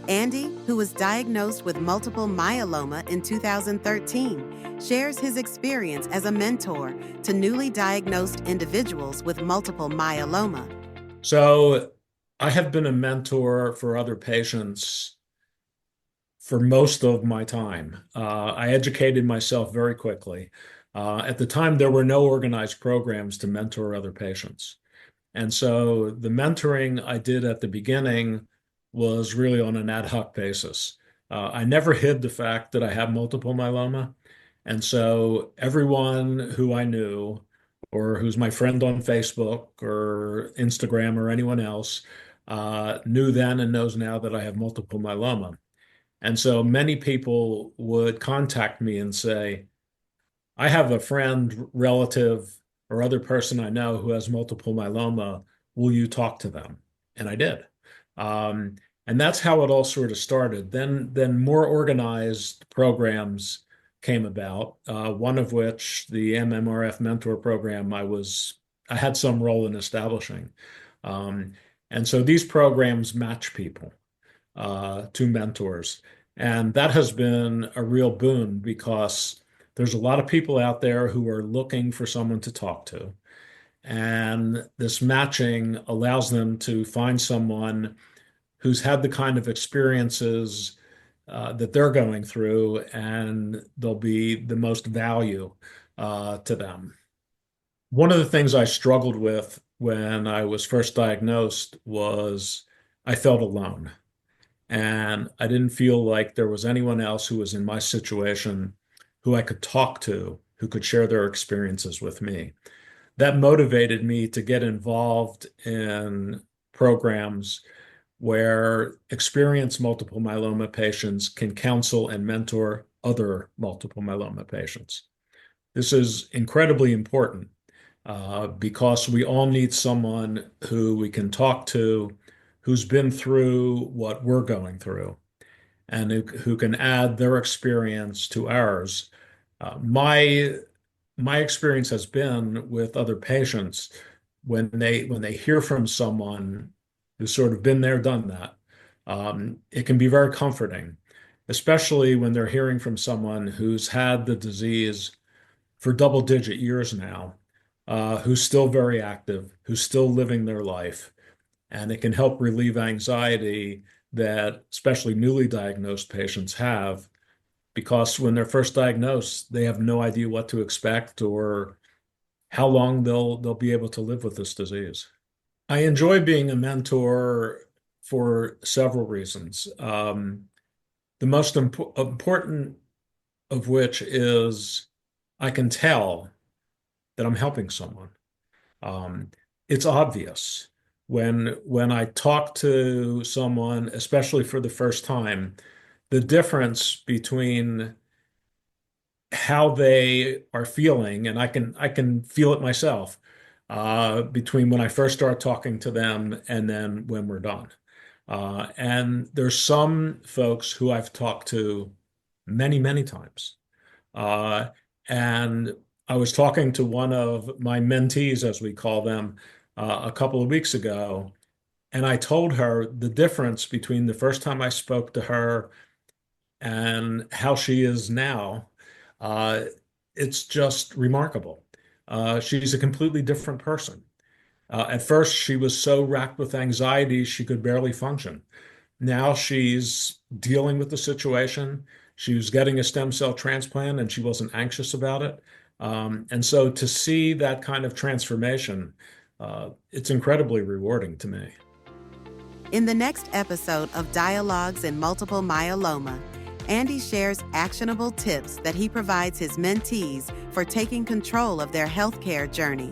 Andy, who was diagnosed with multiple myeloma in 2013, shares his experience as a mentor to newly diagnosed individuals with multiple myeloma. So I have been a mentor for other patients for most of my time. I educated myself very quickly. At the time, there were no organized programs to mentor other patients. And so the mentoring I did at the beginning was really on an ad hoc basis. I never hid the fact that I have multiple myeloma. And so everyone who I knew, or who's my friend on Facebook or Instagram or anyone else, knew then and knows now that I have multiple myeloma. And so many people would contact me and say, I have a friend, relative, or other person I know who has multiple myeloma. Will you talk to them? And I did. Um, and that's how it all sort of started. Then more organized programs came about, one of which, the MMRF mentor program, I had some role in establishing. Um, and so these programs match people to mentors. And that has been a real boon because there's a lot of people out there who are looking for someone to talk to. And this matching allows them to find someone who's had the kind of experiences that they're going through, and they'll be the most value to them. One of the things I struggled with when I was first diagnosed was I felt alone. And I didn't feel like there was anyone else who was in my situation who I could talk to, who could share their experiences with me. That motivated me to get involved in programs where experienced multiple myeloma patients can counsel and mentor other multiple myeloma patients. This is incredibly important because we all need someone who we can talk to who's been through what we're going through and who can add their experience to ours. My experience has been with other patients when they hear from someone who's sort of been there, done that. It can be very comforting, especially when they're hearing from someone who's had the disease for double-digit years now, who's still very active, who's still living their life, and it can help relieve anxiety that especially newly diagnosed patients have because when they're first diagnosed, they have no idea what to expect or how long they'll be able to live with this disease. I enjoy being a mentor for several reasons. The most important of which is I can tell that I'm helping someone. Um, it's obvious when I talk to someone, especially for the first time, the difference between how they are feeling, and I can feel it myself, between when I first start talking to them and then when we're done. And there's some folks who I've talked to many, many times. Uh, and I was talking to one of my mentees, as we call them, a couple of weeks ago, and I told her the difference between the first time I spoke to her and how she is now. Uh, it's just remarkable. She's a completely different person. At first, she was so racked with anxiety, she could barely function. Now she's dealing with the situation. She was getting a stem cell transplant and she wasn't anxious about it. And so to see that kind of transformation, it's incredibly rewarding to me. In the next episode of Dialogues in Multiple Myeloma, Andy shares actionable tips that he provides his mentees for taking control of their healthcare journey.